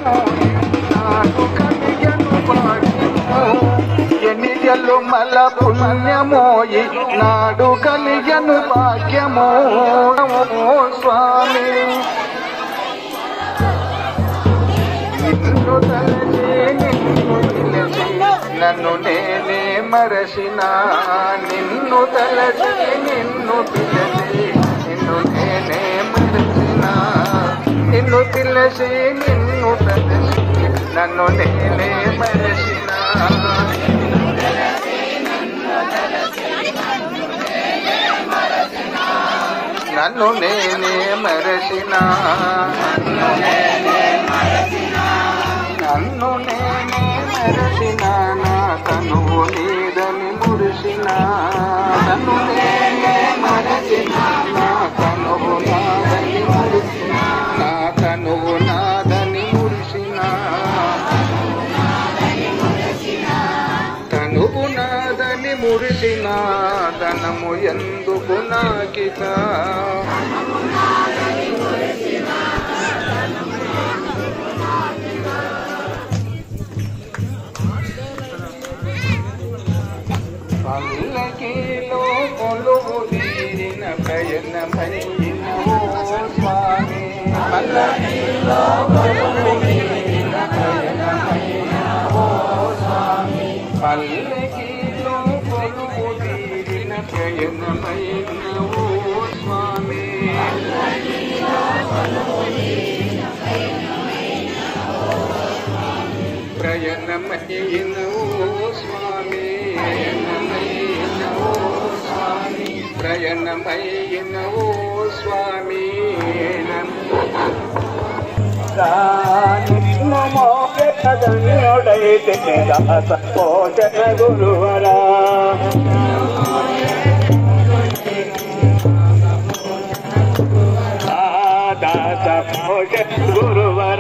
నాడు కలిగను భాగ్యము ఎన్ని జన్మల పుణ్యమోయి నాడు కలిగను భాగ్యము స్వామి నిన్ను తలచి నిన్ను పిలిచి నన్ను నేనే మరచిన నిన్ను తలచి నిన్ను పిలిచి నిన్ను నేనే మరచిన నిన్ను పిలిచి నిన్ను తలచి నన్ను నేనే మరచిన నన్ను నేనే మరచిన నన్ను నేనే మరచిన నా తనువు నీదని మురిసిన నన్ను నేనే మరచిన నా తనువు నాదని మురిసిన నా తనువు నాదని మురిసిన తనువు నాదని మురిసిన ధనము ఎందుకు నాకిత పల్లకిలో కొలువు తీరిన ప్రయత్నమైన ఓ స్వామి పల్లకిలో కొలువు తీరిన ప్రయత్నమైన ఓ స్వామి పల్లకిలో కొలువు తీరిన ప్రయత్నమైన ఓ స్వామి ప్రయత్నమైన ఓ స్వామి ప్రయణమైన ఓ స్వామి నిన్ను మోక్షధన్యుడైతే సంపోషణ గురువరా దాస పోషణ గురువరా